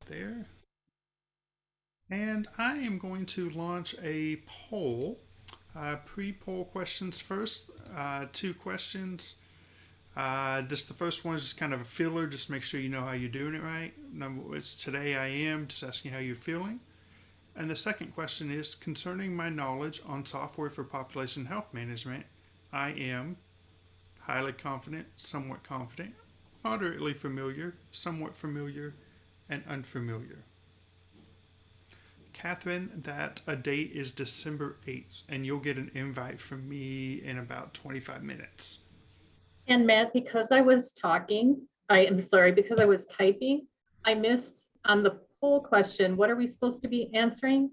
there. And I am going to launch a poll. Pre-poll questions first. Two questions. The first one is just kind of a filler, just make sure you know how you're doing it right. Number is today I am, just asking how you're feeling. And the second question is concerning my knowledge on software for population health management. I am highly confident, somewhat confident, moderately familiar, somewhat familiar, and unfamiliar. Catherine, that a date is December 8th, and you'll get an invite from me in about 25 minutes. And Matt, because I was talking, I am sorry, because I was typing, I missed on the poll question. What are we supposed to be answering?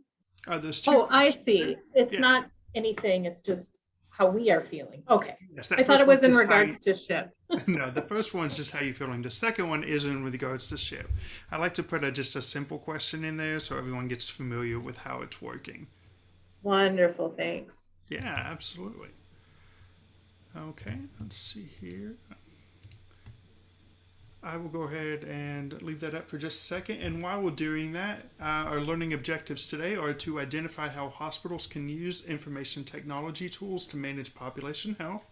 There's two Oh, I questions. see. It's Yeah. not anything. It's just how we are feeling. Okay. Yes, I thought it was in regards to SHIP. No, the first one's just how you're feeling. The second one is in regards to SHIP. I like to put just a simple question in there so everyone gets familiar with how it's working. Wonderful. Thanks. Yeah, absolutely. Okay, let's see here. I will go ahead and leave that up for just a second. And while we're doing that, our learning objectives today are to identify how hospitals can use information technology tools to manage population health,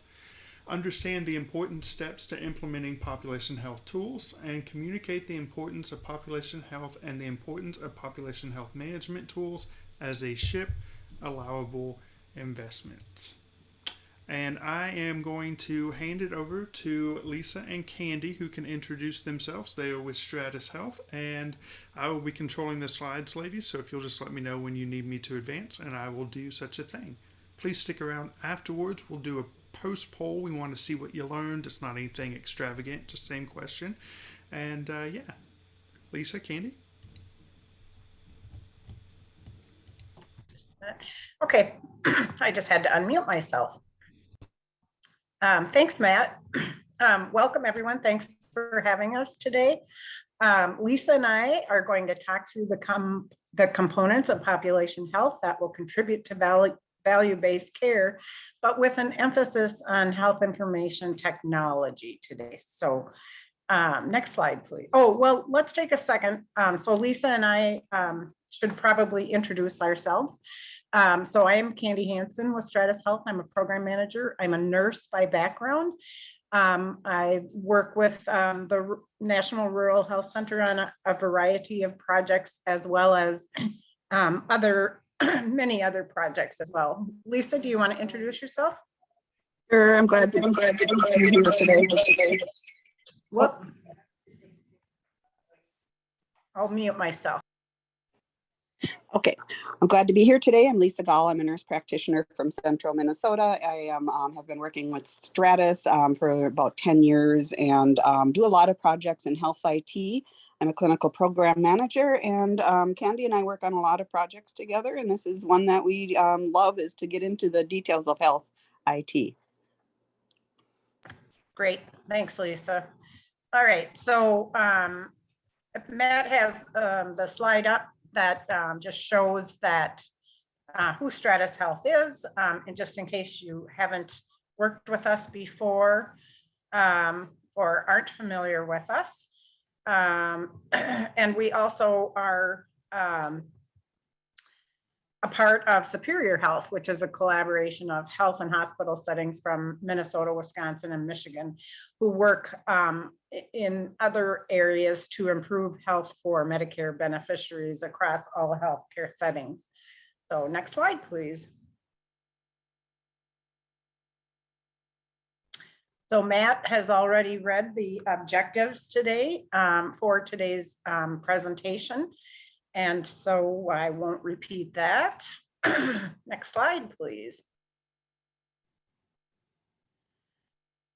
understand the important steps to implementing population health tools, and communicate the importance of population health and the importance of population health management tools as a SHIP allowable investment. And I am going to hand it over to Lisa and Candy, who can introduce themselves. They are with Stratus Health, and I will be controlling the slides, ladies. So if you'll just let me know when you need me to advance, and I will do such a thing. Please stick around afterwards. We'll do a post poll. We want to see what you learned. It's not anything extravagant, just same question. And yeah, Lisa, Candy. Okay, I just had to unmute myself. Thanks, Matt. Welcome, everyone. Thanks for having us today. Lisa and I are going to talk through the components of population health that will contribute to value-based care, but with an emphasis on health information technology today. So next slide, please. Oh, well, let's take a second. So Lisa and I should probably introduce ourselves. So I am Candy Hansen with Stratus Health. I'm a program manager. I'm a nurse by background. I work with the National Rural Health Center on a variety of projects, as well as many other projects as well. Lisa, do you want to introduce yourself? Sure, I'm glad to be here today. Whoop. I'll mute myself. Okay, I'm glad to be here today. I'm Lisa Gall. I'm a nurse practitioner from Central Minnesota. I have been working with Stratus for about 10 years and do a lot of projects in health IT. I'm a clinical program manager, and Candy and I work on a lot of projects together. And this is one that we love, is to get into the details of health IT. Great, thanks, Lisa. All right, so Matt has the slide up that just shows that who Stratus Health is, and just in case you haven't worked with us before or aren't familiar with us. And we also are a part of Superior Health, which is a collaboration of health and hospital settings from Minnesota, Wisconsin, and Michigan, who work in other areas to improve health for Medicare beneficiaries across all healthcare settings. So next slide, please. So Matt has already read the objectives today for today's presentation. And so I won't repeat that. Next slide, please.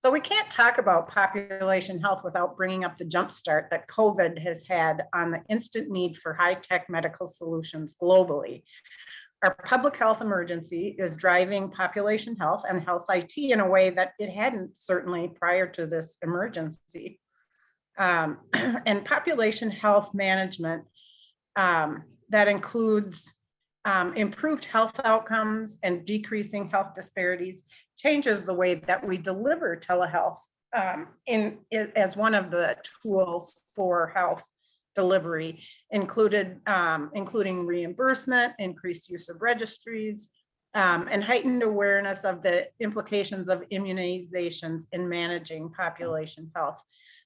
So we can't talk about population health without bringing up the jumpstart that COVID has had on the instant need for high-tech medical solutions globally. Our public health emergency is driving population health and health IT in a way that it hadn't certainly prior to this emergency. And population health management that includes improved health outcomes and decreasing health disparities, changes the way that we deliver telehealth as one of the tools for health delivery, including reimbursement, increased use of registries, and heightened awareness of the implications of immunizations in managing population health.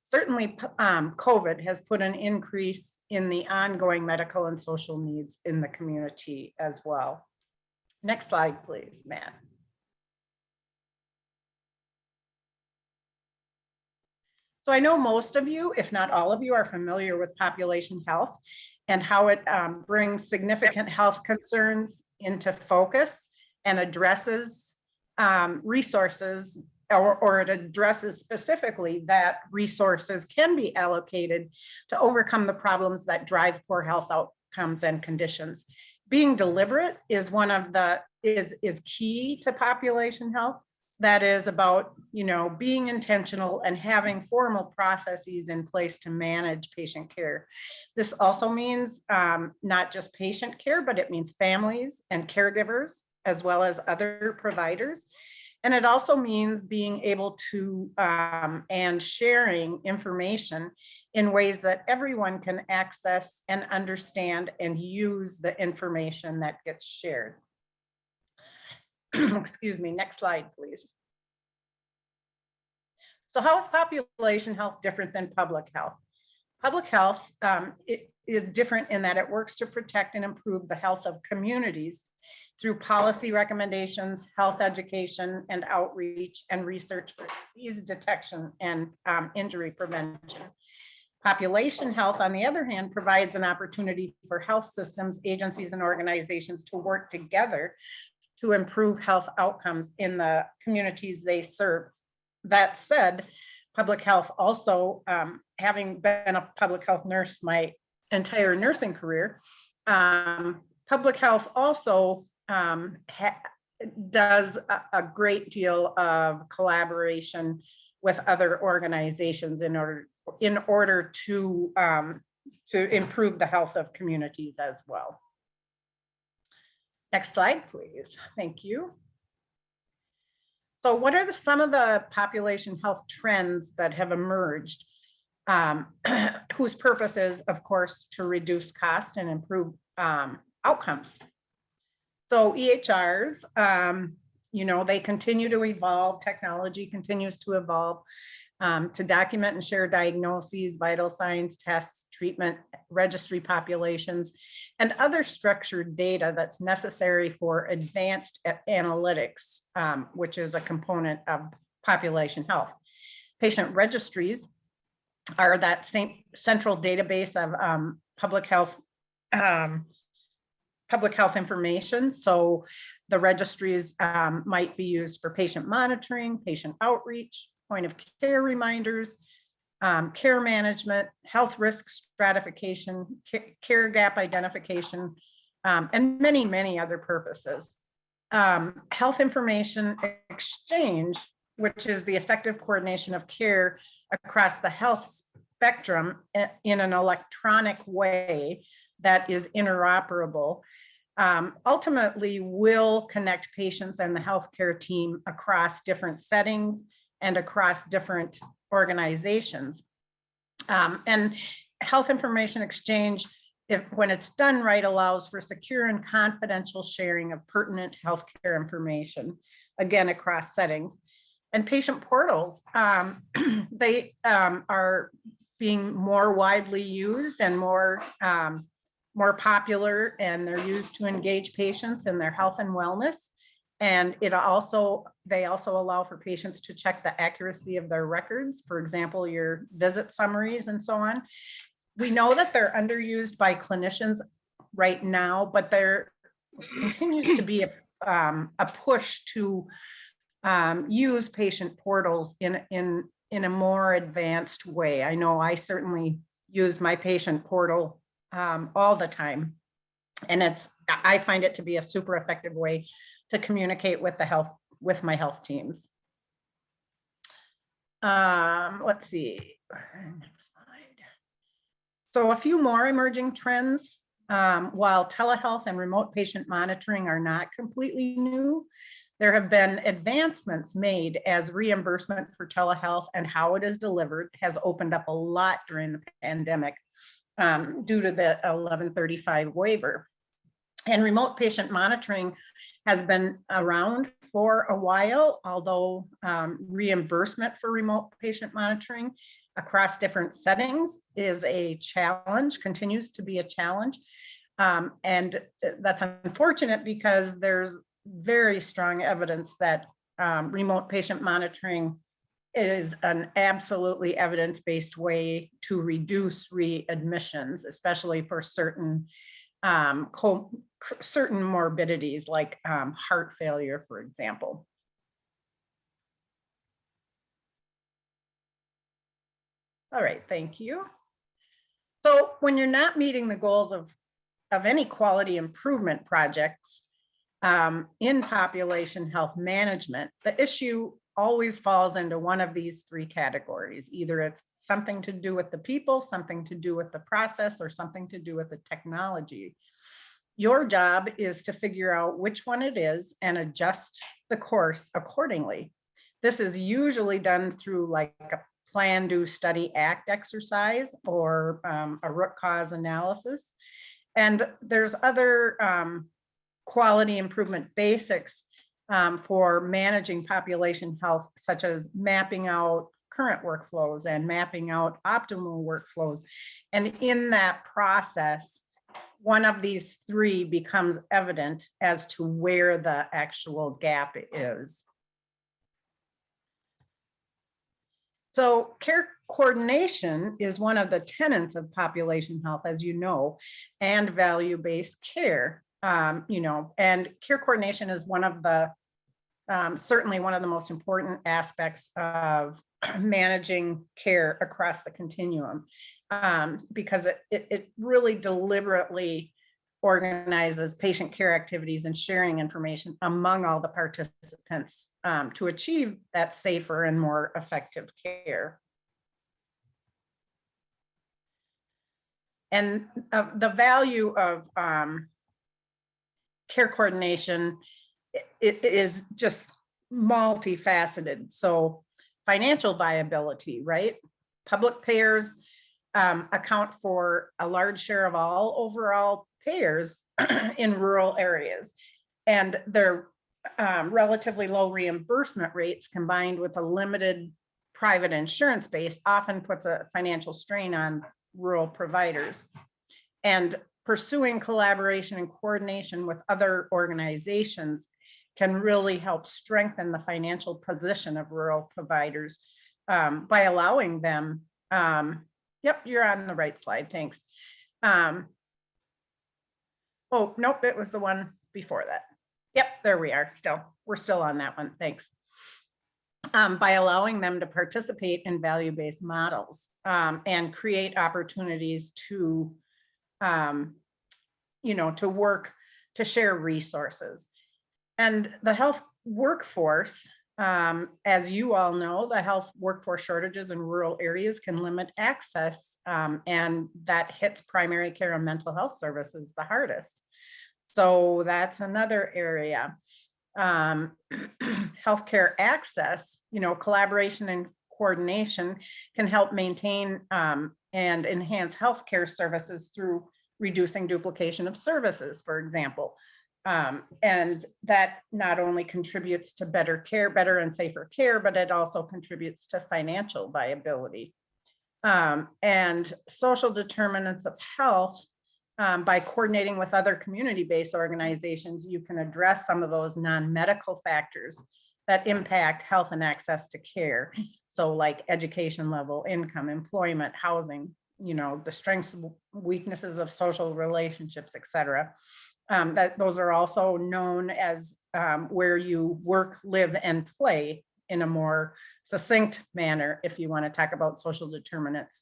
Certainly, COVID has put an increase in the ongoing medical and social needs in the community as well. Next slide, please, Matt. So I know most of you, if not all of you, are familiar with population health and how it brings significant health concerns into focus and addresses resources, or it addresses specifically that resources can be allocated to overcome the problems that drive poor health outcomes and conditions. Being deliberate is is key to population health. That is about, being intentional and having formal processes in place to manage patient care. This also means not just patient care, but it means families and caregivers, as well as other providers. And it also means being able to and sharing information in ways that everyone can access and understand and use the information that gets shared. Excuse me, next slide, please. So how is population health different than public health? Public health it is different in that it works to protect and improve the health of communities through policy recommendations, health education, and outreach and research for disease detection and injury prevention. Population health, on the other hand, provides an opportunity for health systems, agencies, and organizations to work together to improve health outcomes in the communities they serve. That said, public health also, having been a public health nurse my entire nursing career, public health also does a great deal of collaboration with other organizations in order to improve the health of communities as well. Next slide, please. Thank you. So what are some of the population health trends that have emerged, whose purpose is, of course, to reduce cost and improve outcomes? So EHRs, they continue to evolve. Technology continues to evolve to document and share diagnoses, vital signs, tests, treatment, registry populations, and other structured data that's necessary for advanced analytics, which is a component of population health. Patient registries are that same central database of public health information. So the registries might be used for patient monitoring, patient outreach, point of care reminders, care management, health risk stratification, care gap identification, and many, many other purposes. Health information exchange, which is the effective coordination of care across the health spectrum in an electronic way that is interoperable, ultimately will connect patients and the healthcare team across different settings and across different organizations. And health information exchange, when it's done right, allows for secure and confidential sharing of pertinent healthcare information, again, across settings. And patient portals, they are being more widely used and more popular, and they're used to engage patients in their health and wellness. And they also allow for patients to check the accuracy of their records, for example, your visit summaries and so on. We know that they're underused by clinicians right now, but there continues to be a push to use patient portals in a more advanced way. I know I certainly use my patient portal all the time, and I find it to be a super effective way to communicate with my health teams. Let's see, next slide. So a few more emerging trends. While telehealth and remote patient monitoring are not completely new, there have been advancements made as reimbursement for telehealth and how it is delivered has opened up a lot during the pandemic. due to the 1135 waiver. And remote patient monitoring has been around for a while, although reimbursement for remote patient monitoring across different settings is a challenge, continues to be a challenge. And that's unfortunate because there's very strong evidence that remote patient monitoring is an absolutely evidence-based way to reduce readmissions, especially for certain certain morbidities like heart failure, for example. All right, thank you. So when you're not meeting the goals of any quality improvement projects in population health management, the issue always falls into one of these three categories. Either it's something to do with the people, something to do with the process, or something to do with the technology. Your job is to figure out which one it is and adjust the course accordingly. This is usually done through like a plan, do, study, act exercise or a root cause analysis. And there's other quality improvement basics for managing population health, such as mapping out current workflows and mapping out optimal workflows. And in that process, one of these three becomes evident as to where the actual gap is. So care coordination is one of the tenets of population health, as you know, and value-based care. And care coordination is one of the certainly one of the most important aspects of managing care across the continuum, because it really deliberately organizes patient care activities and sharing information among all the participants to achieve that safer and more effective care. And the value of care coordination, it is just multifaceted. So financial viability, right? Public payers account for a large share of all overall payers in rural areas. And their relatively low reimbursement rates combined with a limited private insurance base often puts a financial strain on rural providers. And pursuing collaboration and coordination with other organizations can really help strengthen the financial position of rural providers by allowing them, yep, you're on the right slide, thanks. Oh, nope, it was the one before that. Yep, there we are still. We're still on that one, thanks. By allowing them to participate in value-based models and create opportunities to, to work, to share resources. And the health workforce, as you all know, the health workforce shortages in rural areas can limit access, and that hits primary care and mental health services the hardest. So that's another area. Healthcare access, collaboration and coordination can help maintain and enhance healthcare services through reducing duplication of services, for example. And that not only contributes to better and safer care, but it also contributes to financial viability. And social determinants of health, by coordinating with other community-based organizations, you can address some of those non-medical factors that impact health and access to care. So like education level, income, employment, housing, the strengths, weaknesses of social relationships, et cetera. That those are also known as where you work, live, and play in a more succinct manner, if you want to talk about social determinants.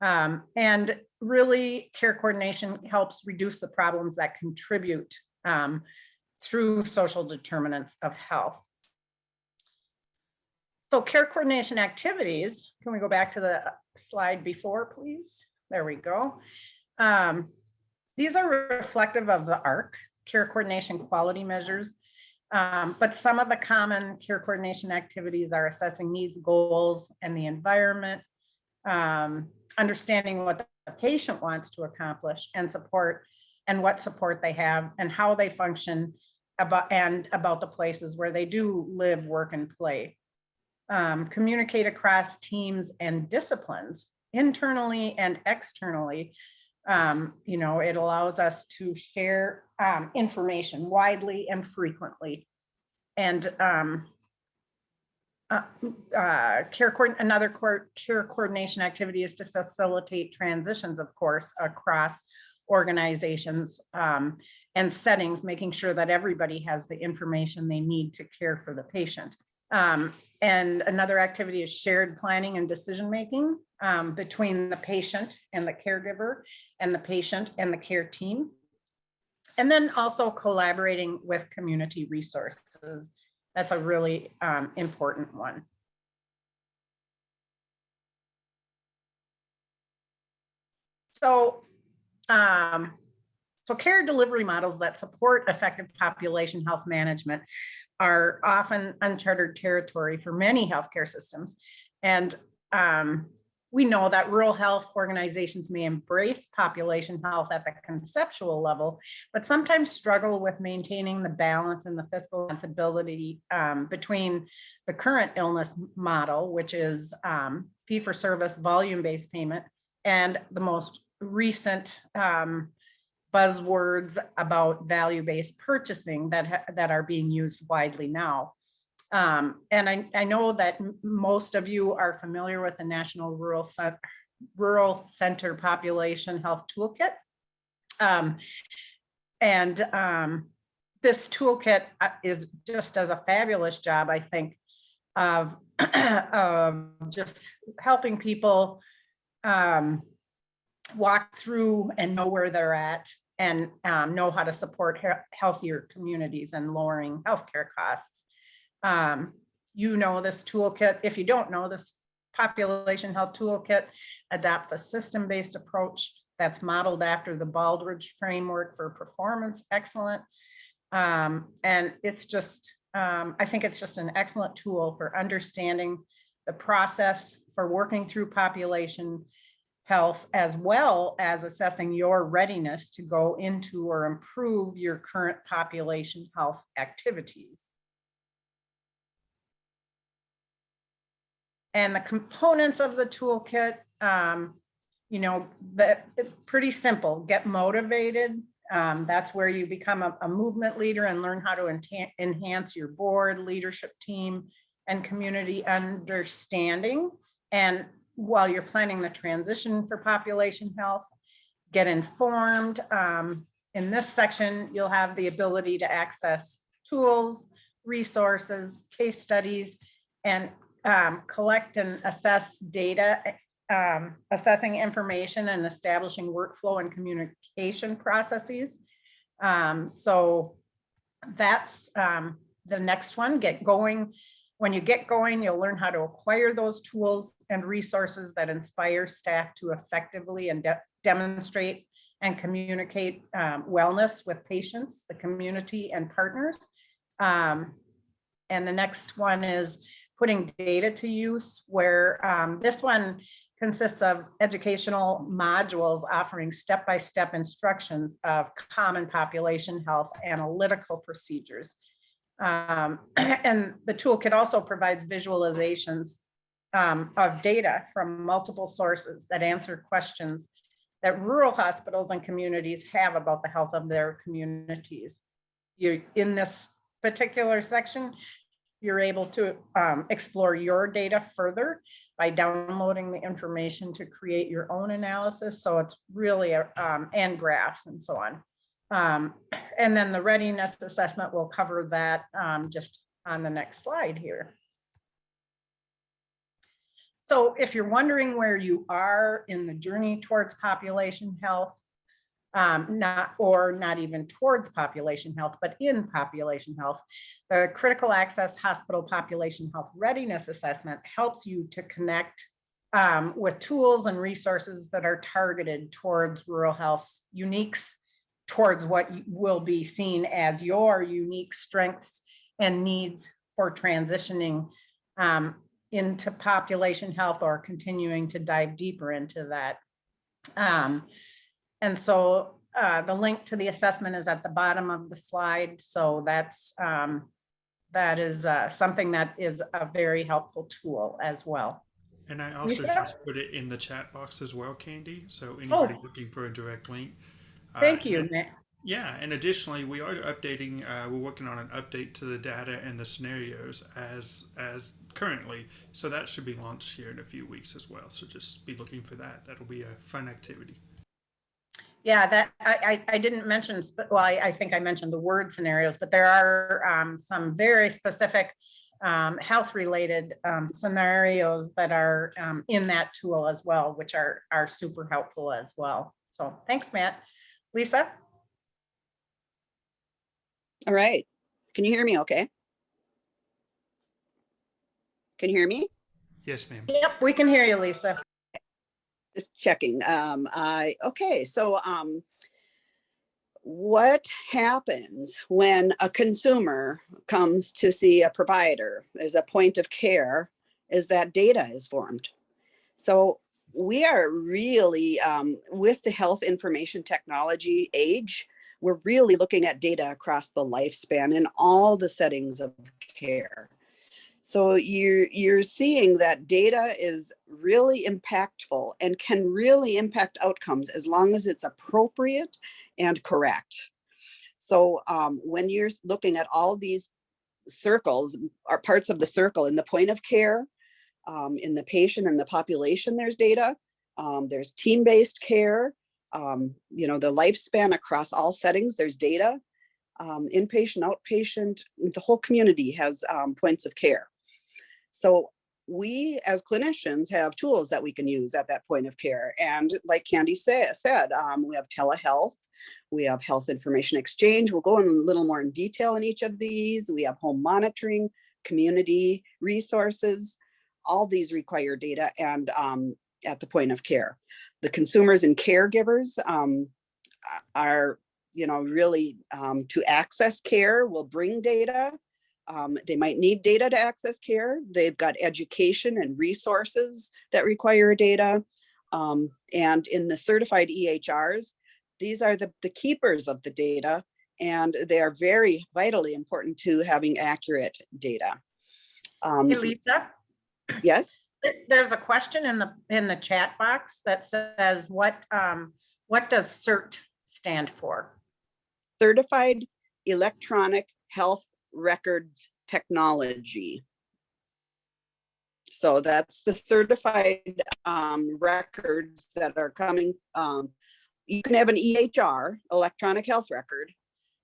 And really, care coordination helps reduce the problems that contribute through social determinants of health. So care coordination activities, can we go back to the slide before, please? There we go. These are reflective of the ARC, care coordination quality measures. But some of the common care coordination activities are assessing needs, goals, and the environment, understanding what the patient wants to accomplish and support, and what support they have and how they function about the places where they do live, work, and play. Communicate across teams and disciplines, internally and externally. It allows us to share information widely and frequently. And another care coordination activity is to facilitate transitions, of course, across organizations and settings, making sure that everybody has the information they need to care for the patient. And another activity is shared planning and decision-making between the patient and the caregiver, and the patient and the care team. And then also collaborating with community resources. That's a really important one. So care delivery models that support effective population health management are often uncharted territory for many healthcare systems. And we know that rural health organizations may embrace population health at the conceptual level, but sometimes struggle with maintaining the balance and the fiscal responsibility between the current illness model, which is fee-for-service volume-based payment, and the most recent buzzwords about value-based purchasing that are being used widely now. And I know that most of you are familiar with the National Rural Center Population Health Toolkit. This toolkit is just does a fabulous job, I think, of just helping people walk through and know where they're at, and know how to support healthier communities and lowering healthcare costs. This toolkit. If you don't know, this population health toolkit adopts a system-based approach that's modeled after the Baldrige framework for performance excellence. And it's just, I think it's just an excellent tool for understanding the process for working through population health, as well as assessing your readiness to go into or improve your current population health activities. And the components of the toolkit, pretty simple. Get motivated. That's where you become a movement leader and learn how to enhance your board, leadership team, and community understanding. And while you're planning the transition for population health, get informed. In this section, you'll have the ability to access tools, resources, case studies, and collect and assess data, assessing information and establishing workflow and communication processes. So that's the next one. Get going. When you get going, you'll learn how to acquire those tools and resources that inspire staff to effectively and demonstrate and communicate wellness with patients, the community, and partners. And the next one is putting data to use, where this one consists of educational modules offering step-by-step instructions of common population health analytical procedures. And the toolkit also provides visualizations of data from multiple sources that answer questions that rural hospitals and communities have about the health of their communities. In this particular section, you're able to explore your data further by downloading the information to create your own analysis. So it's really, and graphs and so on. And then the readiness assessment will cover that just on the next slide here. So if you're wondering where you are in the journey towards population health, not even towards population health, but in population health, the Critical Access Hospital Population Health Readiness Assessment helps you to connect with tools and resources that are targeted towards rural health's uniques, towards what will be seen as your unique strengths and needs for transitioning into population health or continuing to dive deeper into that. And so the link to the assessment is at the bottom of the slide. So that is something that is a very helpful tool as well. And I also Lisa? just put it in the chat box as well, Candy. So anybody Oh, looking for a direct link. thank you, And Nick. yeah, and additionally, we are updating. We're working on an update to the data and the scenarios as currently. So that should be launched here in a few weeks as well. So just be looking for that. That'll be a fun activity. Yeah, that I didn't mention, well, I think I mentioned the word scenarios, but there are some very specific health related scenarios that are in that tool as well, which are super helpful as well. So thanks, Matt. Lisa? All right. Can you hear me okay? Can you hear me? Yes, ma'am. Yep, we can hear you, Lisa. Just checking. Okay. So, what happens when a consumer comes to see a provider? There's a point of care, is that data is formed. So we are really, with the health information technology age, we're really looking at data across the lifespan in all the settings of care. So you're seeing that data is really impactful and can really impact outcomes as long as it's appropriate and correct. So when you're looking at all these circles or parts of the circle in the point of care, in the patient and the population, there's data. There's team-based care. The lifespan across all settings, there's data. Inpatient, outpatient, the whole community has points of care. So we as clinicians have tools that we can use at that point of care. And like Candy said, we have telehealth, we have health information exchange. We'll go in a little more in detail in each of these. We have home monitoring, community resources. All these require data and at the point of care. The consumers and caregivers are, really to access care will bring data. They might need data to access care. They've got education and resources that require data. And in the certified EHRs, these are the keepers of the data, and they are very vitally important to having accurate data. Hey, Lisa? Yes? There's a question in the chat box that says, what does CERT stand for? Certified Electronic Health Records Technology. So that's the certified records that are coming. You can have an EHR, electronic health record,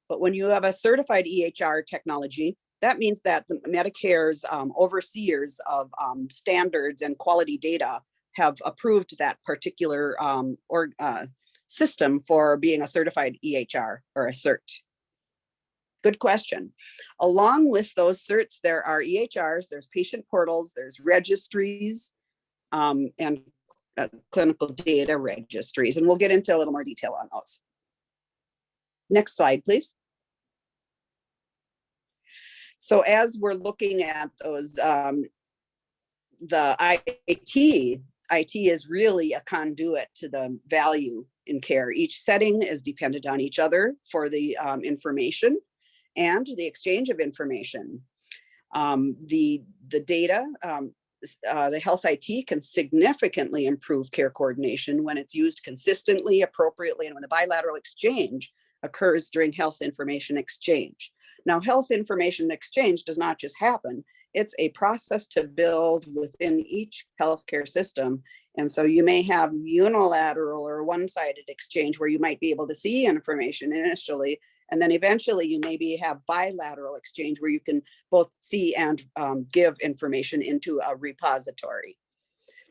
but when you have a certified EHR technology, that means that the Medicare's overseers of standards and quality data have approved that particular system for being a certified EHR or a CERT. Good question. Along with those certs, there are EHRs, there's patient portals, there's registries, and clinical data registries. And we'll get into a little more detail on those. Next slide, please. So as we're looking at those, the IT is really a conduit to the value in care. Each setting is dependent on each other for the information and the exchange of information. The data, the health IT can significantly improve care coordination when it's used consistently, appropriately, and when the bilateral exchange occurs during health information exchange. Now, health information exchange does not just happen. It's a process to build within each healthcare system. And so you may have unilateral or one-sided exchange where you might be able to see information initially, and then eventually you maybe have bilateral exchange where you can both see and give information into a repository.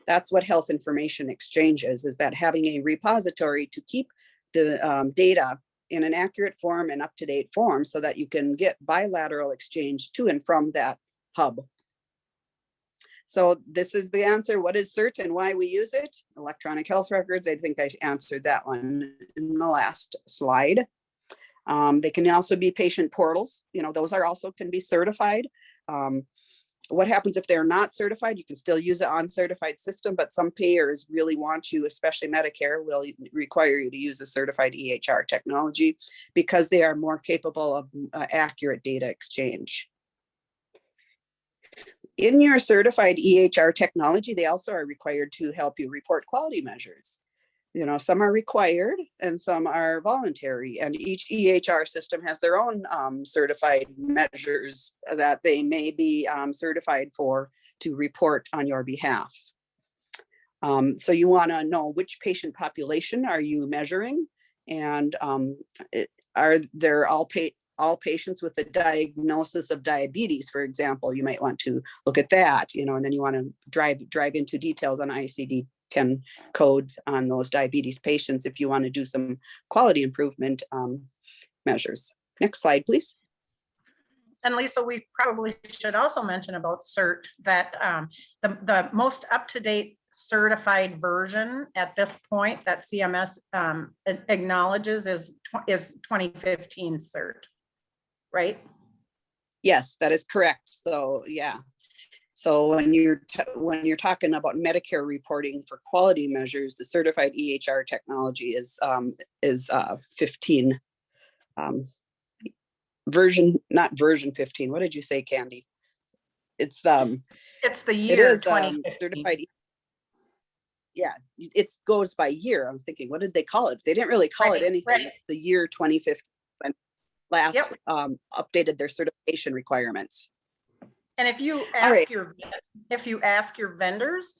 That's what health information exchange is that having a repository to keep the data in an accurate form and up-to-date form so that you can get bilateral exchange to and from that hub. So this is the answer. What is CERT and why we use it? Electronic health records. I think I answered that one in the last slide. They can also be patient portals. Those are also can be certified. What happens if they're not certified? You can still use an uncertified system, but some payers really want you, especially Medicare, will require you to use a certified EHR technology because they are more capable of accurate data exchange. In your certified EHR technology, they also are required to help you report quality measures. You know, some are required and some are voluntary, and each EHR system has their own certified measures that they may be certified for to report on your behalf. So you want to know which patient population are you measuring, and are there all patients with a diagnosis of diabetes, for example. You might want to look at that, you know, and then you want to drive into details on ICD-10 codes on those diabetes patients if you want to do some quality improvement measures. Next slide, please. And Lisa, we probably should also mention about CERT that the most up-to-date certified version at this point that CMS acknowledges is 2015 CERT, right? Yes, that is correct. So yeah. So when you're talking about Medicare reporting for quality measures, the certified EHR technology is 15 version, not version 15. What did you say, Candy? It's the year 2015. certified. Yeah, it goes by year. I was thinking, what did they call it? They didn't really call it anything. Right. It's the year 2015 when last updated their certification requirements. And if you ask your vendors,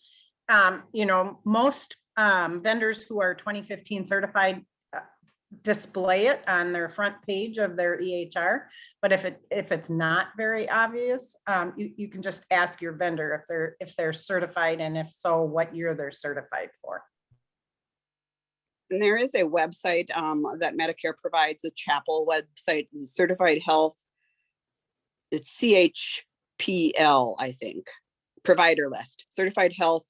you know, most vendors who are 2015 certified display it on their front page of their EHR. But if it's not very obvious, you can just ask your vendor if they're certified, and if so, what year they're certified for. And there is a website that Medicare provides, a Chapel website, Certified Health. It's CHPL, I think, provider list, Certified Health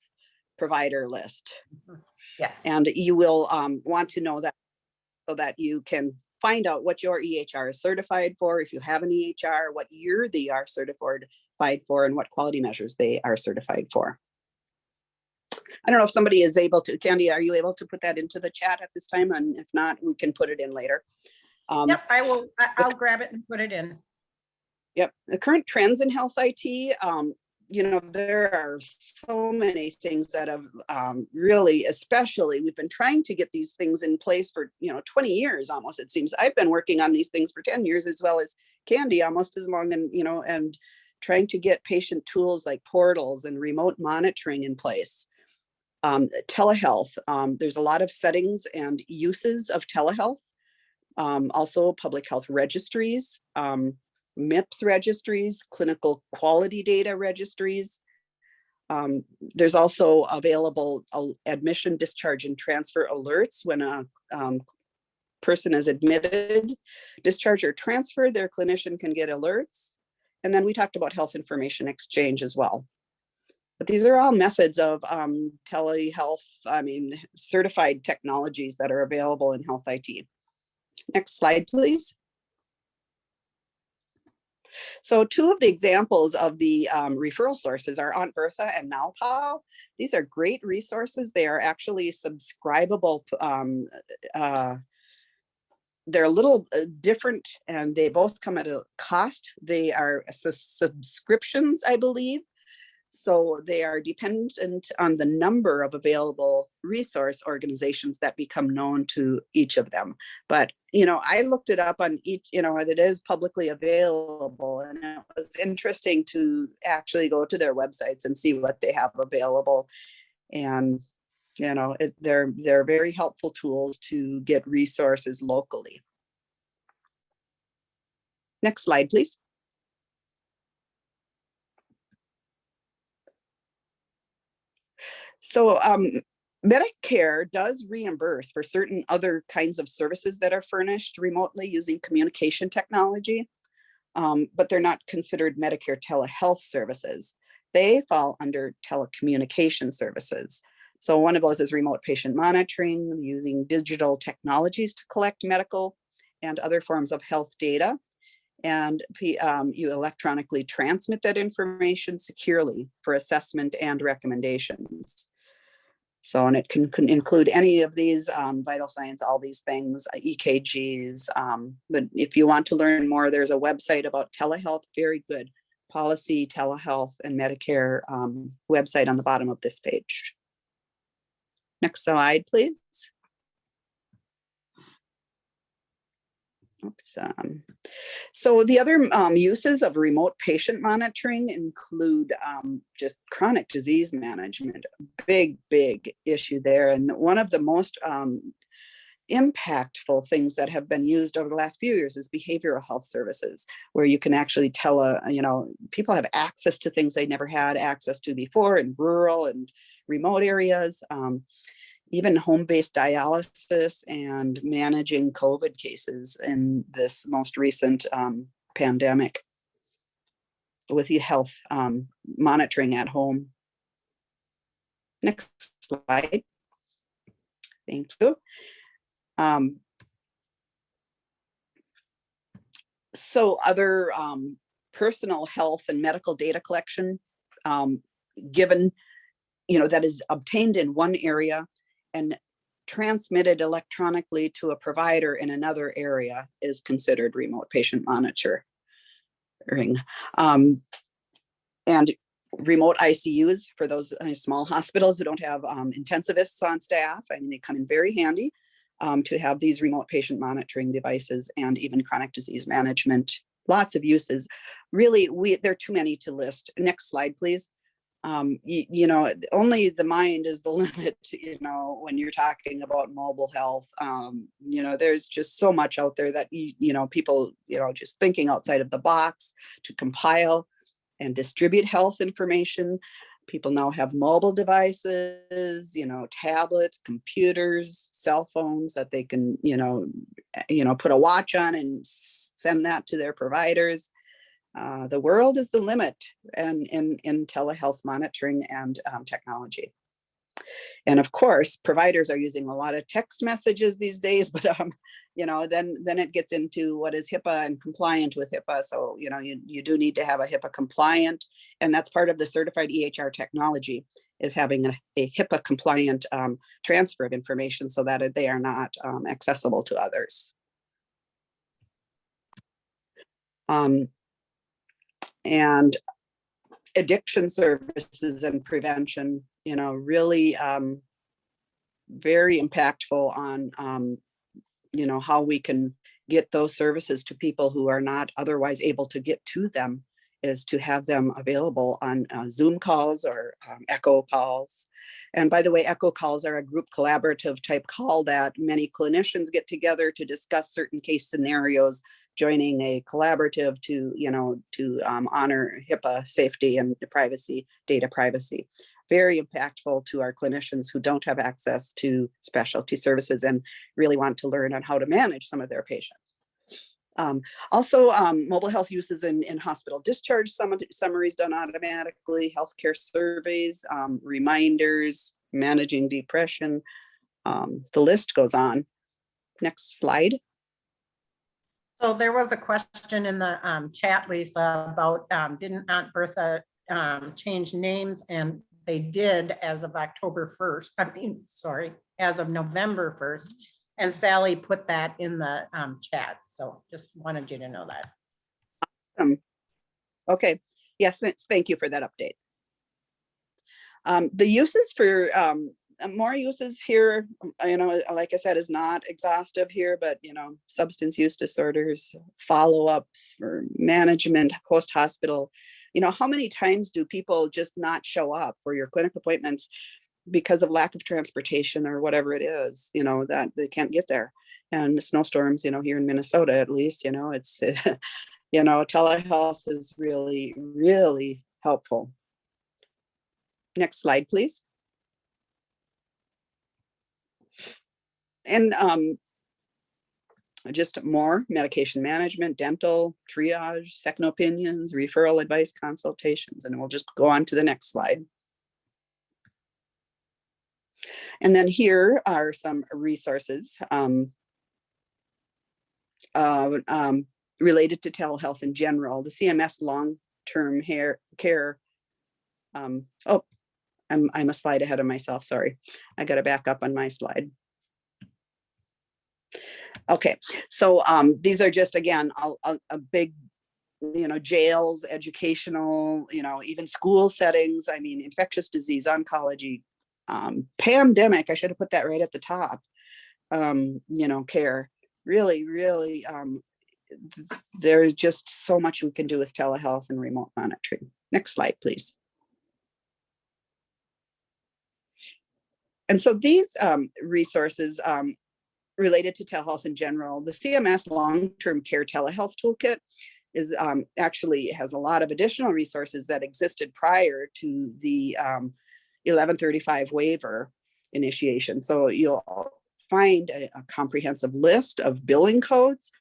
Provider List. Yes. And you will want to know that so that you can find out what your EHR is certified for, if you have an EHR, what year they are certified for, and what quality measures they are certified for. I don't know if somebody is able to, Candy, are you able to put that into the chat at this time? And if not, we can put it in later. Yep, I will. I'll grab it and put it in. Yep, the current trends in health IT, you know, there are so many things that have really, especially, we've been trying to get these things in place for, you know, 20 years almost, it seems. I've been working on these things for 10 years, as well as Candy, almost as long, and, you know, and trying to get patient tools like portals and remote monitoring in place. Telehealth, there's a lot of settings and uses of telehealth. Also public health registries, MIPS registries, clinical quality data registries. There's also available admission, discharge, and transfer alerts when a person is admitted, discharged, or transferred. Their clinician can get alerts. And then we talked about health information exchange as well. But these are all methods of telehealth, certified technologies that are available in health IT. Next slide, please. So two of the examples of the referral sources are Aunt Bertha and NowPow. These are great resources. They are actually subscribable. They're a little different, and they both come at a cost. They are subscriptions, I believe. So they are dependent on the number of available resource organizations that become known to each of them. But, you know, I looked it up on each, you know, it is publicly available, and it was interesting to actually go to their websites and see what they have available. And, you know, they're very helpful tools to get resources locally. Next slide, please. So Medicare does reimburse for certain other kinds of services that are furnished remotely using communication technology, but they're not considered Medicare telehealth services. They fall under telecommunication services. So one of those is remote patient monitoring using digital technologies to collect medical and other forms of health data. And you electronically transmit that information securely for assessment and recommendations. So, and it can include any of these vital signs, all these things, EKGs. But if you want to learn more, there's a website about telehealth, very good policy, telehealth, and Medicare website on the bottom of this page. Next slide, please. Oops. So the other uses of remote patient monitoring include just chronic disease management, big issue there. And one of the most impactful things that have been used over the last few years is behavioral health services, where you can actually tell, people have access to things they never had access to before in rural and remote areas. Even home-based dialysis and managing COVID cases in this most recent pandemic with the health monitoring at home. Next slide. Thank you. So other personal health and medical data collection, given, that is obtained in one area and transmitted electronically to a provider in another area is considered remote patient monitoring. And remote ICUs for those small hospitals who don't have intensivists on staff, they come in very handy to have these remote patient monitoring devices, and even chronic disease management. Lots of uses. Really, there are too many to list. Next slide, please. Only the mind is the limit, when you're talking about mobile health. There's just so much out there that, people, just thinking outside of the box to compile and distribute health information. People now have mobile devices, tablets, computers, cell phones that they can, put a watch on and send that to their providers. The world is the limit in telehealth monitoring and technology. And of course, providers are using a lot of text messages these days, but then it gets into what is HIPAA and compliant with HIPAA. So you do need to have a HIPAA compliant, and that's part of the certified EHR technology, is having a HIPAA compliant transfer of information so that they are not accessible to others. And addiction services and prevention, really very impactful on, how we can get those services to people who are not otherwise able to get to them, is to have them available on Zoom calls or echo calls. And by the way, echo calls are a group collaborative type call that many clinicians get together to discuss certain case scenarios, joining a collaborative to honor HIPAA safety and privacy, data privacy. Very impactful to our clinicians who don't have access to specialty services and really want to learn on how to manage some of their patients. Also, mobile health uses in hospital discharge summaries done automatically, healthcare surveys, reminders, managing depression. The list goes on. Next slide. So there was a question in the chat, Lisa, about didn't Aunt Bertha change names? And they did as of October 1st. As of November 1st. And Sally put that in the chat. So just wanted you to know that. Okay. Yes, thank you for that update. The uses for more uses here, like I said, is not exhaustive here, but substance use disorders, follow-ups for management, post-hospital. How many times do people just not show up for your clinic appointments because of lack of transportation or whatever it is, that they can't get there? And snowstorms, here in Minnesota, at least, it's, telehealth is really, really helpful. Next slide, please. And just more medication management, dental, triage, second opinions, referral advice, consultations, and we'll just go on to the next slide. And then here are some resources. related to telehealth in general. The CMS long-term care. Oh, I'm a slide ahead of myself. Sorry, I got to back up on my slide. Okay, so these are just, again, a big, jails, educational, even school settings. I mean, infectious disease, oncology, pandemic. I should have put that right at the top. Care. Really, there's just so much we can do with telehealth and remote monitoring. Next slide, please. And so these resources related to telehealth in general, the CMS long-term care telehealth toolkit is actually has a lot of additional resources that existed prior to the 1135 waiver initiation. So you'll find a comprehensive list of billing codes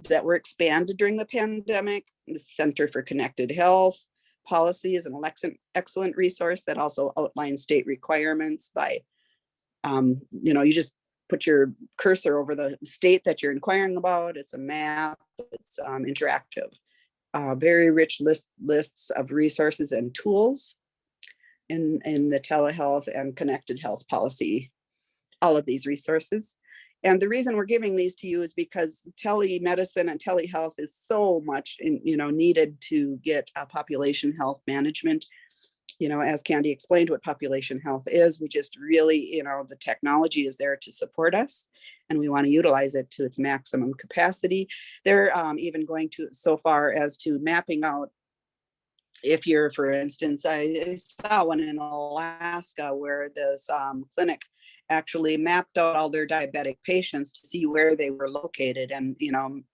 that were expanded during the pandemic. The Center for Connected Health policy is an excellent resource that also outlines state requirements by, you just put your cursor over the state that you're inquiring about. It's a map, it's interactive. Very rich lists of resources and tools in the telehealth and connected health policy, all of these resources. And the reason we're giving these to you is because telemedicine and telehealth is so much needed to get population health management. As Candy explained what population health is, we just really, the technology is there to support us and we want to utilize it to its maximum capacity. They're even going to so far as to mapping out, if you're, for instance, I saw one in Alaska where this clinic actually mapped out all their diabetic patients to see where they were located. And,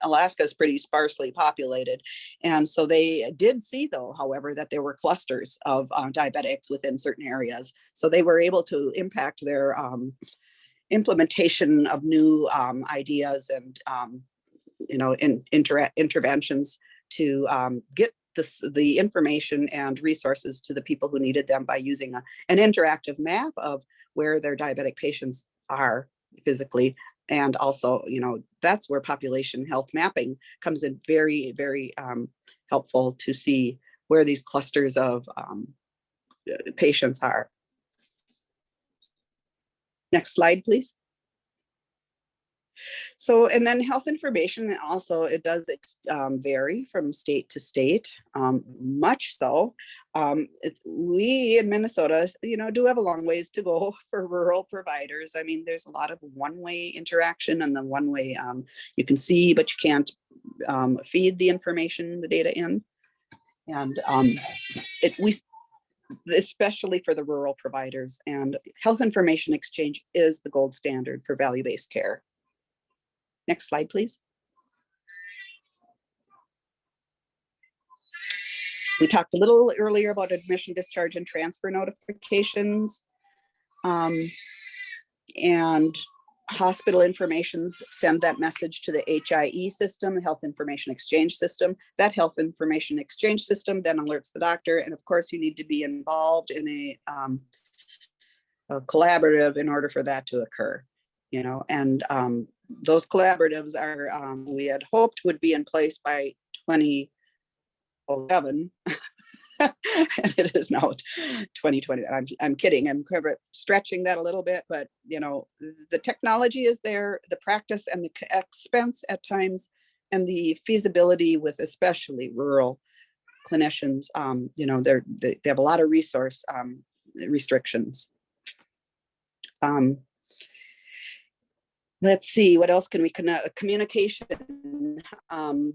Alaska is pretty sparsely populated. And so they did see, though, however, that there were clusters of diabetics within certain areas. So they were able to impact their implementation of new ideas and, interventions to get the information and resources to the people who needed them by using an interactive map of where their diabetic patients are physically. And also, that's where population health mapping comes in very, very helpful to see where these clusters of patients are. Next slide, please. So, and then health information also, it does vary from state to state, much so. We in Minnesota, do have a long ways to go for rural providers. I mean, there's a lot of one-way interaction, and the one-way you can see, but you can't feed the information, the data in. And especially for the rural providers, and health information exchange is the gold standard for value-based care. Next slide, please. We talked a little earlier about admission, discharge, and transfer notifications. And hospital informations send that message to the HIE system, the Health Information Exchange System. That Health Information Exchange System then alerts the doctor. And of course, you need to be involved in a collaborative in order for that to occur. And those collaboratives are, we had hoped would be in place by 2011. And it is now 2020. I'm kidding. I'm stretching that a little bit, but the technology is there, the practice and the expense at times, and the feasibility with especially rural clinicians. They have a lot of resource restrictions. Let's see, what else can we connect? Communication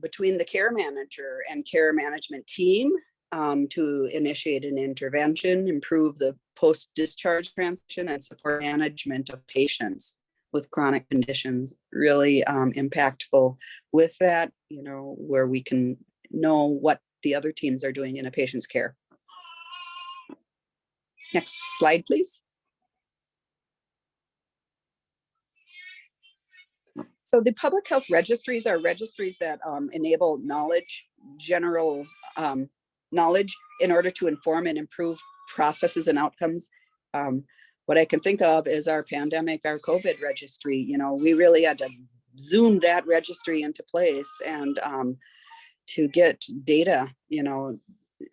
between the care manager and care management team to initiate an intervention, improve the post-discharge transition, and support management of patients with chronic conditions. Really impactful with that, where we can know what the other teams are doing in a patient's care. Next slide, please. So the public health registries are registries that enable general knowledge in order to inform and improve processes and outcomes. What I can think of is our pandemic, our COVID registry. We really had to zoom that registry into place and to get data,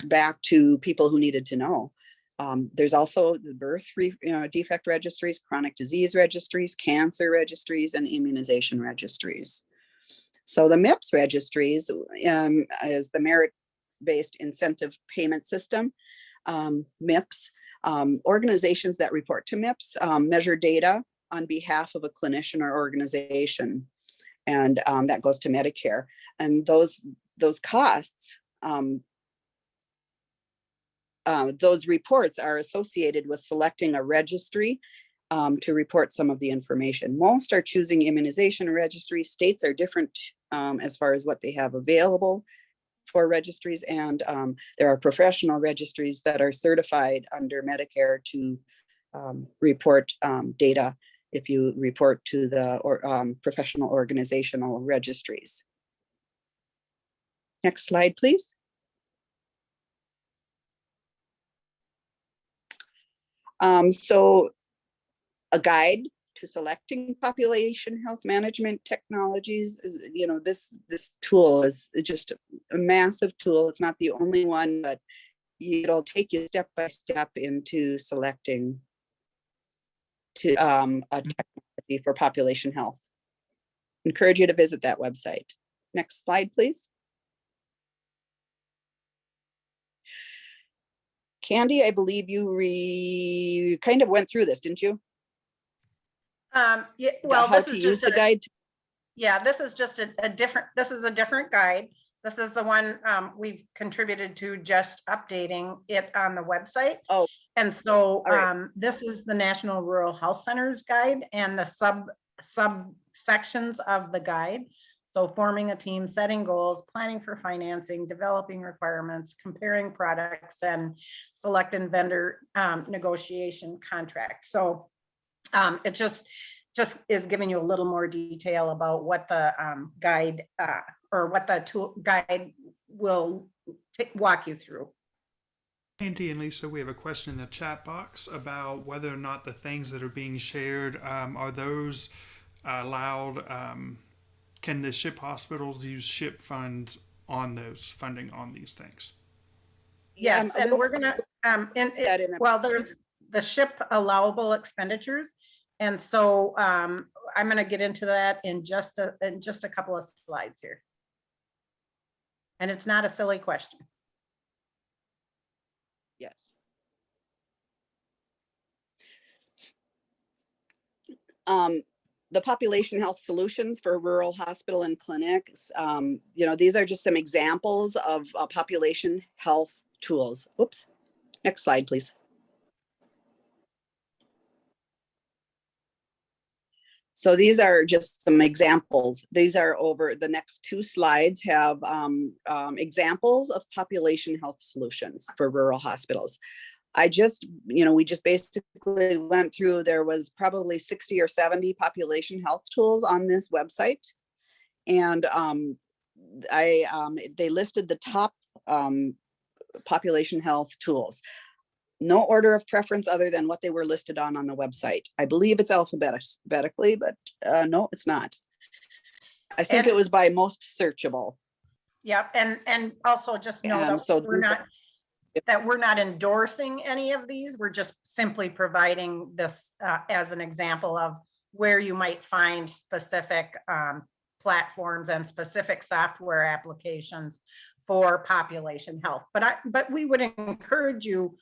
back to people who needed to know. There's also the birth defect registries, chronic disease registries, cancer registries, and immunization registries. So the MIPS registries is the merit-based incentive payment system. MIPS, organizations that report to MIPS measure data on behalf of a clinician or organization, and that goes to Medicare. And those costs, those reports are associated with selecting a registry to report some of the information. Most are choosing immunization registries. States are different as far as what they have available for registries, and there are professional registries that are certified under Medicare to report data if you report to the professional organizational registries. Next slide, please. So a guide to selecting population health management technologies. This tool is just a massive tool. It's not the only one, but it'll take you step by step into selecting a technology for population health. Encourage you to visit that website. Next slide, please. Candy, I believe you kind of went through this, didn't you? Yeah, well, how this to is use just the guide. yeah, this is just a different, this is a different guide. This is the one we've contributed to, just updating it on the website. Oh, and so right. This is the National Rural Health Centers guide and the subsections of the guide. So forming a team, setting goals, planning for financing, developing requirements, comparing products, and selecting vendor negotiation contracts. So it just is giving you a little more detail about what the guide or what the tool guide will walk you through. Andy and Lisa, we have a question in the chat box about whether or not the things that are being shared, are those allowed, can the SHIP hospitals use SHIP funds on those funding on these things? Yes, and we're gonna, well, there's the SHIP allowable expenditures. And so I'm going to get into that in just a couple of slides here. And it's not a silly question. Yes. The population health solutions for rural hospital and clinics. These are just some examples of population health tools. Oops. Next slide, please. So these are just some examples. These are over the next two slides have examples of population health solutions for rural hospitals. we just basically went through, there was probably 60 or 70 population health tools on this website. And they listed the top population health tools. No order of preference other than what they were listed on the website. I believe it's alphabetically, but no, it's not. I think it was by most searchable. Yeah, and also just know that we're not endorsing any of these. We're just simply providing this as an example of where you might find specific platforms and specific software applications for population health. But we would encourage you,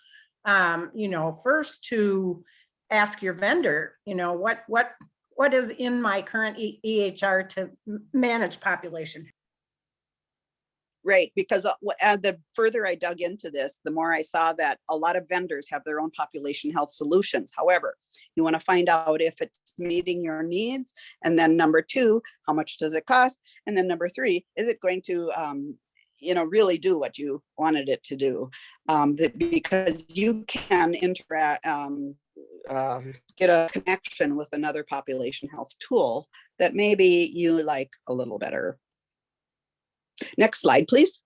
first to ask your vendor, what is in my current EHR to manage population. Right, because the further I dug into this, the more I saw that a lot of vendors have their own population health solutions. However, you want to find out if it's meeting your needs. And then number two, how much does it cost? And then number three, is it going to really do what you wanted it to do? Because you can interact, get a connection with another population health tool that maybe you like a little better. Next slide, please.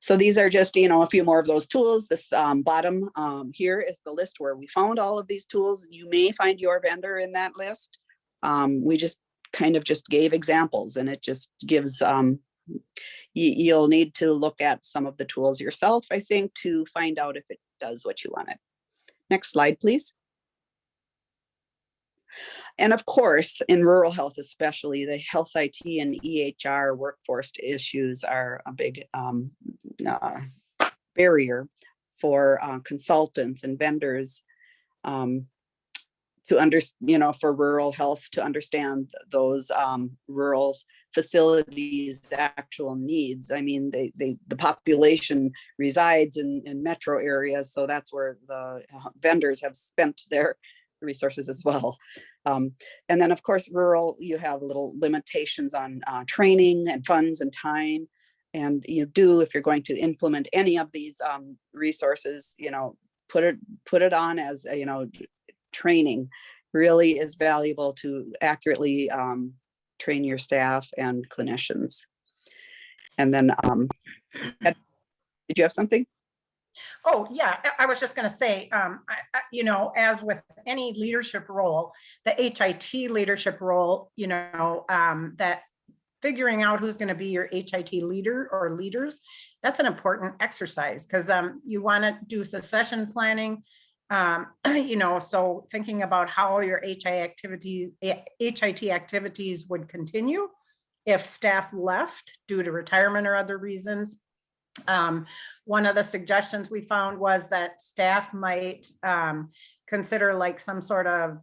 So these are just, a few more of those tools. This bottom here is the list where we found all of these tools. You may find your vendor in that list. We just kind of just gave examples, and it just gives, you'll need to look at some of the tools yourself, I think, to find out if it does what you want it. Next slide, please. And of course, in rural health, especially, the health IT and EHR workforce issues are a big barrier for consultants and vendors to for rural health to understand those rural facilities' actual needs. I mean, the population resides in metro areas, so that's where the vendors have spent their resources as well. And then of course, rural, you have little limitations on training and funds and time. And if you're going to implement any of these resources, put it on as, training really is valuable to accurately train your staff and clinicians. And then, did you have something? Oh, yeah, I was just going to say, as with any leadership role, the HIT leadership role, that figuring out who's going to be your HIT leader or leaders, that's an important exercise, because you want to do succession planning, so thinking about how your HIT activities would continue if staff left due to retirement or other reasons. One of the suggestions we found was that staff might consider like some sort of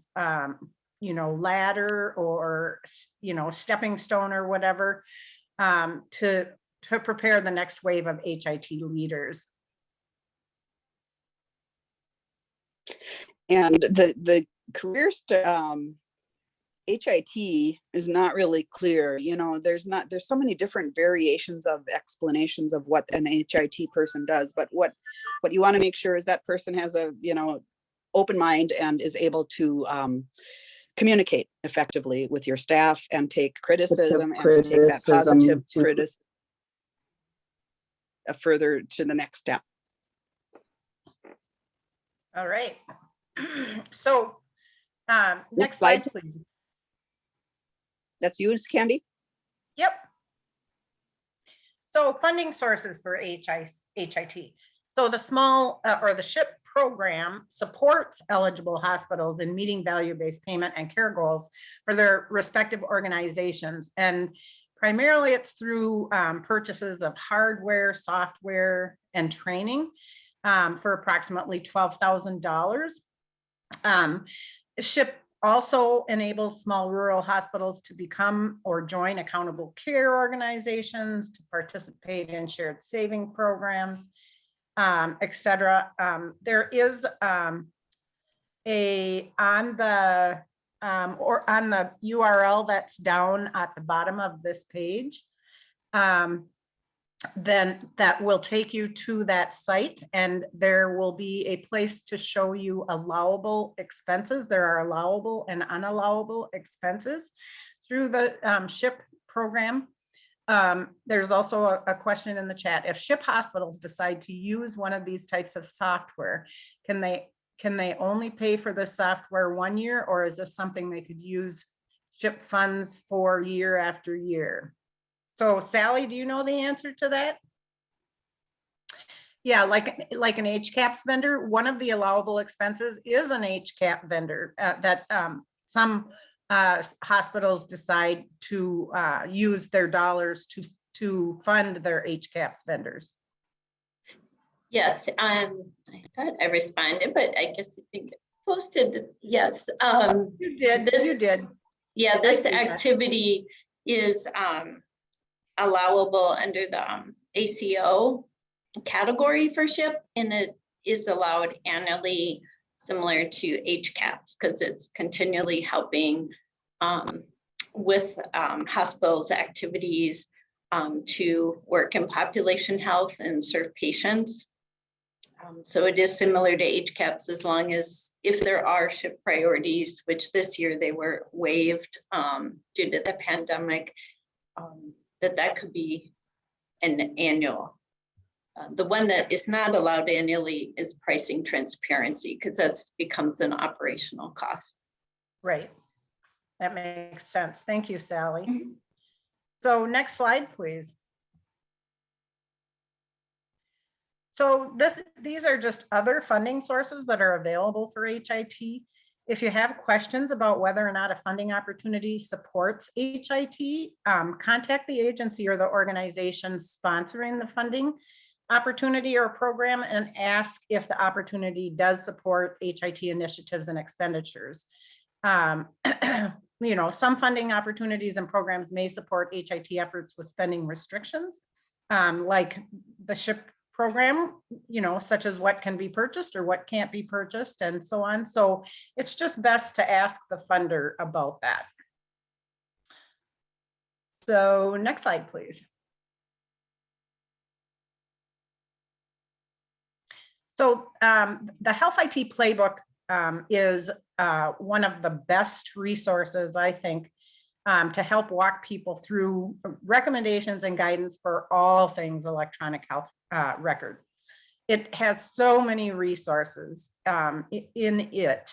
ladder or stepping stone or whatever to prepare the next wave of HIT leaders. And the careers to HIT is not really clear. There's so many different variations of explanations of what an HIT person does, but what you want to make sure is that person has a open mind and is able to communicate effectively with your staff and take criticism and to take that positive criticism further to the next step. All right. So next slide, please. That's you, Candy? Yep. So funding sources for HIT. So the small or the SHIP program supports eligible hospitals in meeting value-based payment and care goals for their respective organizations. And primarily it's through purchases of hardware, software, and training for approximately $12,000. SHIP also enables small rural hospitals to become or join accountable care organizations, to participate in shared saving programs, etc. There is on the URL that's down at the bottom of this page, then that will take you to that site, and there will be a place to show you allowable expenses. There are allowable and unallowable expenses through the SHIP program. There's also a question in the chat. If SHIP hospitals decide to use one of these types of software, can they only pay for the software 1 year, or is this something they could use SHIP funds for year after year? So Sally, do you know the answer to that? Yeah, like an HCAPS vendor, one of the allowable expenses is an HCAP vendor that some hospitals decide to use their dollars to fund their HCAPS vendors. Yes, I thought I responded, but I guess you think it posted. Yes, you did. You did. Yeah, this activity is allowable under the ACO category for SHIP, and it is allowed annually, similar to HCAPS, because it's continually helping with hospitals' activities to work in population health and serve patients. So it is similar to HCAPS, as long as if there are SHIP priorities, which this year they were waived due to the pandemic, that could be an annual The one that is not allowed annually is pricing transparency, because that becomes an operational cost. Right. That makes sense. Thank you, Sally. Mhm. So next slide, please. So these are just other funding sources that are available for HIT. If you have questions about whether or not a funding opportunity supports HIT, contact the agency or the organization sponsoring the funding opportunity or program and ask if the opportunity does support HIT initiatives and expenditures. You know, some funding opportunities and programs may support HIT efforts with spending restrictions, like the SHIP program, you know, such as what can be purchased or what can't be purchased and so on. So it's just best to ask the funder about that. So next slide, please. So the Health IT Playbook is one of the best resources, I think, to help walk people through recommendations and guidance for all things electronic health record. It has so many resources in it.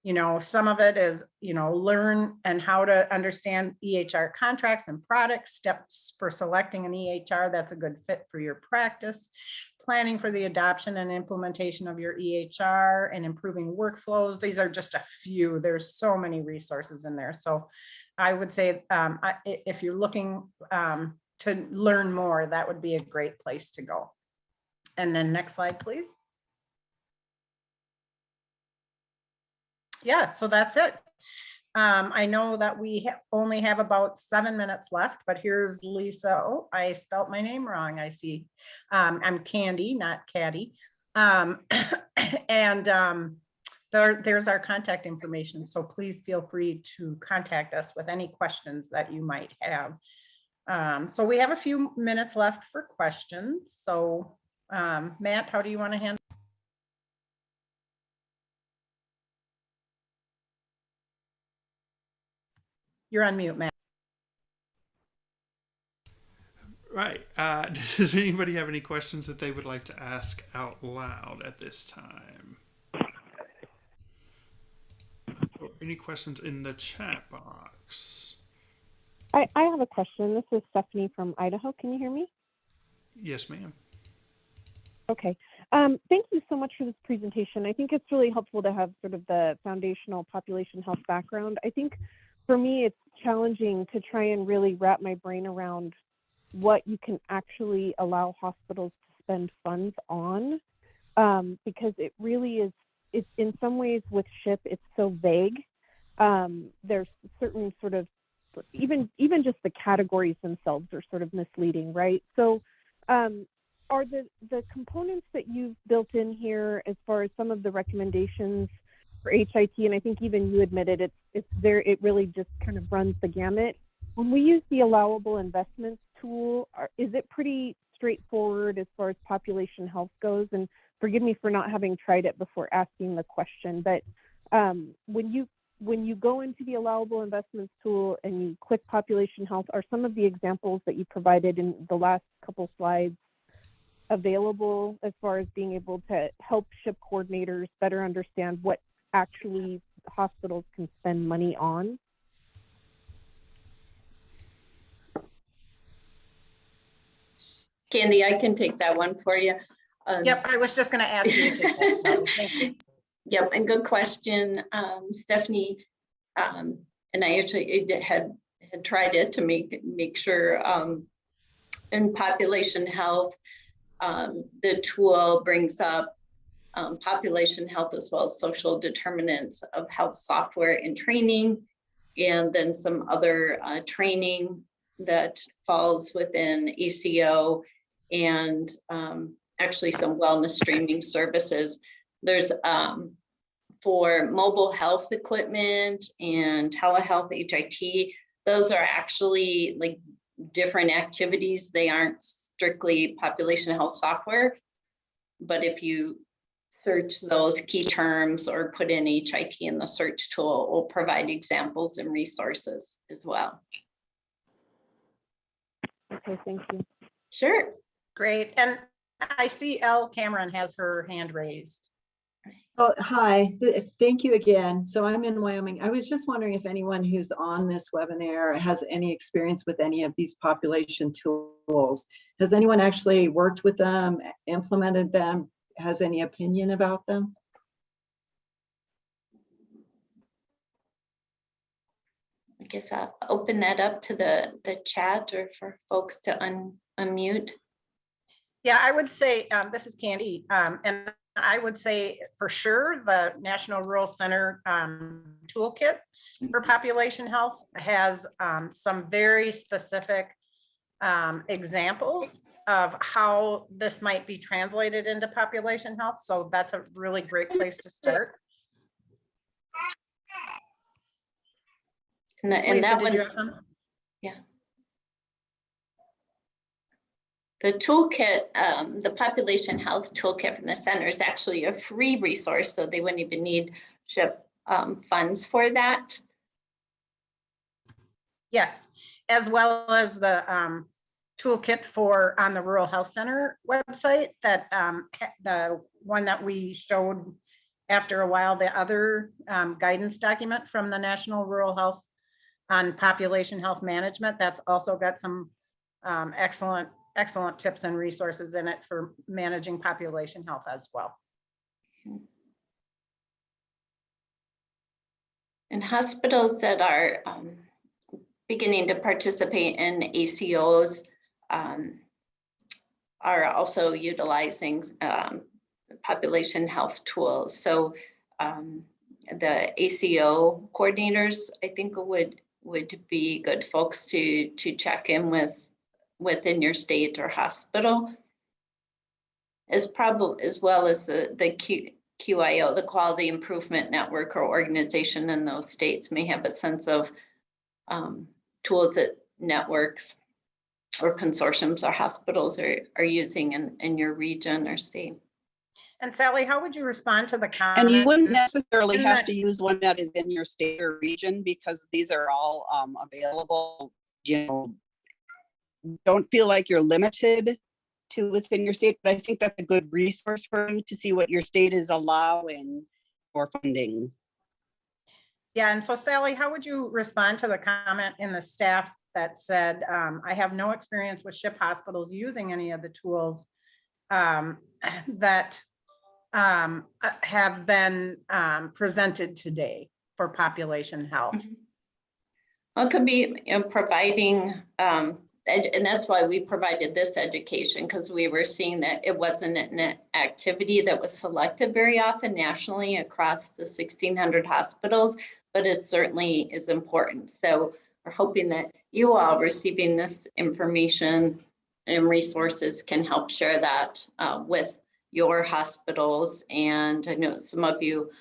You know, some of it is, you know, learn and how to understand EHR contracts and products, steps for selecting an EHR that's a good fit for your practice, planning for the adoption and implementation of your EHR, and improving workflows. These are just a few. There's so many resources in there. So I would say if you're looking to learn more, that would be a great place to go. And then next slide, please. Yeah, so that's it. I know that we only have about 7 minutes left, but here's Lisa. Oh, I spelt my name wrong, I see. I'm Candy, not Caddy. There's our contact information. So please feel free to contact us with any questions that you might have. So we have a few minutes left for questions. So Matt, how do you want to handle? You're on mute, Matt. Right. Does anybody have any questions that they would like to ask out loud at this time? Or any questions in the chat box? I have a question. This is Stephanie from Idaho. Can you hear me? Yes, ma'am. Okay. Thank you so much for this presentation. I think it's really helpful to have sort of the foundational population health background. I think for me, it's challenging to try and really wrap my brain around what you can actually allow hospitals to spend funds on, because it really is, it's in some ways with SHIP, it's so vague. There's certain sort of, even just the categories themselves are sort of misleading, right? So are the components that you've built in here as far as some of the recommendations for HIT, and I think even you admitted it really just kind of runs the gamut. When we use the allowable investments tool, is it pretty straightforward as far as population health goes? And forgive me for not having tried it before asking the question, but when you go into the allowable investments tool and you click population health, are some of the examples that you provided in the last couple slides available as far as being able to help SHIP coordinators better understand what actually hospitals can spend money on? Candy, I can take that one for you. Yep, I was just going to ask you to take that, Sally. Thank you. Yep, and good question, Stephanie. And I actually had tried it to make sure in population health, the tool brings up population health as well as social determinants of health software and training, and then some other training that falls within ACO, and actually some wellness streaming services. There's for mobile health equipment and telehealth HIT, those are actually like different activities. They aren't strictly population health software, but if you search those key terms or put in HIT in the search tool, it will provide examples and resources as well. Okay, thank you. Sure. Great. And I see Elle Cameron has her hand raised. Oh, hi. Thank you again. So I'm in Wyoming. I was just wondering if anyone who's on this webinar has any experience with any of these population tools. Has anyone actually worked with them, implemented them, has any opinion about them? I guess I'll open that up to the chat or for folks to unmute. Yeah, I would say, this is Candy, and I would say for sure the National Rural Center Toolkit for Population Health has some very specific examples of how this might be translated into population health. So that's a really great place to start. And Lisa, that did one, you have some? yeah. The toolkit, the population health toolkit from the center is actually a free resource, so they wouldn't even need SHIP funds for that. Yes, as well as the toolkit for on the Rural Health Center website, that the one that we showed after a while, the other guidance document from the National Rural Health on population health management, that's also got some excellent tips and resources in it for managing population health as well. And hospitals that are beginning to participate in ACOs are also utilizing population health tools. So the ACO coordinators, I think would be good folks to check in with within your state or hospital, as well as the QIO, the Quality Improvement Network or organization in those states may have a sense of tools that networks or consortiums or hospitals are using in your region or state. And Sally, how would you respond to the comment? And you wouldn't necessarily in have that- to use one that is in your state or region, because these are all available. You know, don't feel like you're limited to within your state, but I think that's a good resource for you to see what your state is allowing for funding. Yeah, and so Sally, how would you respond to the comment in the staff that said, I have no experience with SHIP hospitals using any of the tools that have been presented today for population health? Well, it could be providing, and that's why we provided this education, because we were seeing that it wasn't an activity that was selected very often nationally across the 1,600 hospitals, but it certainly is important. So we're hoping that you all receiving this information and resources can help share that with your hospitals. And I know some of you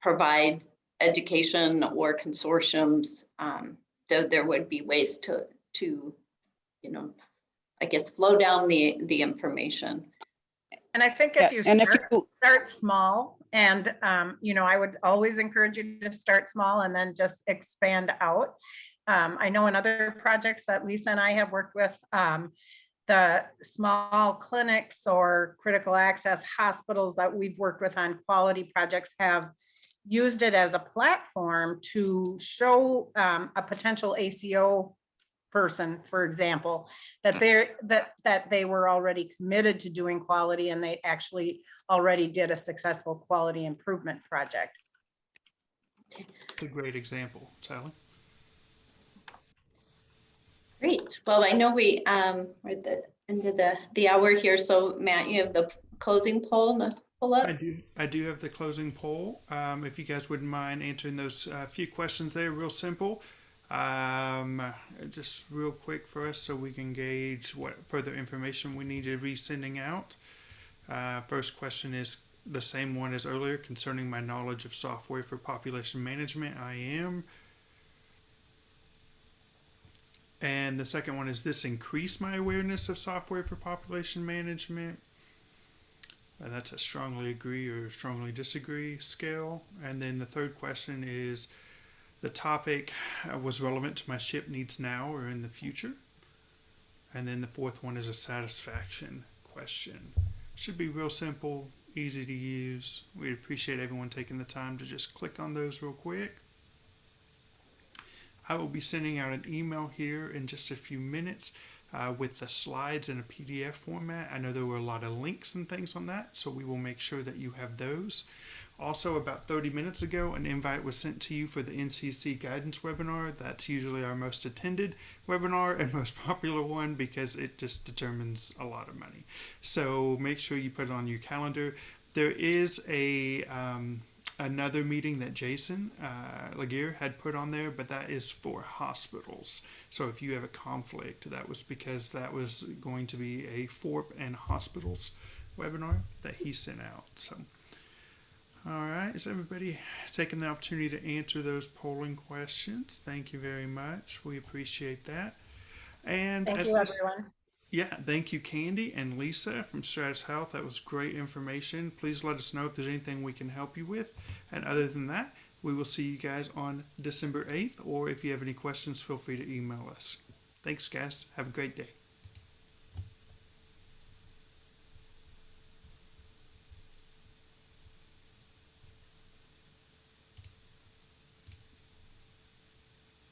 provide education or consortiums, so there would be ways to you know, I guess flow down the information. And I think if you and start small, and you know, I would always encourage you to start small and then just expand out. I know in other projects that Lisa and I have worked with, the small clinics or critical access hospitals that we've worked with on quality projects have used it as a platform to show a potential ACO person, for example, that they were already committed to doing quality, and they actually already did a successful quality improvement project. It's a great example, Sally. Great. Well, I know we're at the end of the hour here. So Matt, you have the closing poll to pull up? I do have the closing poll. If you guys wouldn't mind answering those few questions there, real simple. Just real quick for us so we can gauge what further information we need to be sending out. First question is the same one as earlier concerning my knowledge of software for population management. I am. And the second one is, this increase my awareness of software for population management. And that's a strongly agree or strongly disagree scale. And then the third question is, the topic was relevant to my SHIP needs now or in the future. And then the fourth one is a satisfaction question. Should be real simple, easy to use. We appreciate everyone taking the time to just click on those real quick. I will be sending out an email here in just a few minutes with the slides in a PDF format. I know there were a lot of links and things on that, so we will make sure that you have those. Also, about 30 minutes ago, an invite was sent to you for the NCC guidance webinar. That's usually our most attended webinar and most popular one because it just determines a lot of money. So make sure you put it on your calendar. There is another meeting that Jason Laguerre had put on there, but that is for hospitals. So if you have a conflict, that was because that was going to be a FORP and hospitals webinar that he sent out. So, all right, is everybody taking the opportunity to answer those polling questions? Thank you very much. We appreciate that. And Thank you, everyone. yeah, thank you, Candy and Lisa from Stratus Health. That was great information. Please let us know if there's anything we can help you with. And other than that, we will see you guys on December 8th, or if you have any questions, feel free to email us. Thanks, guys. Have a great day.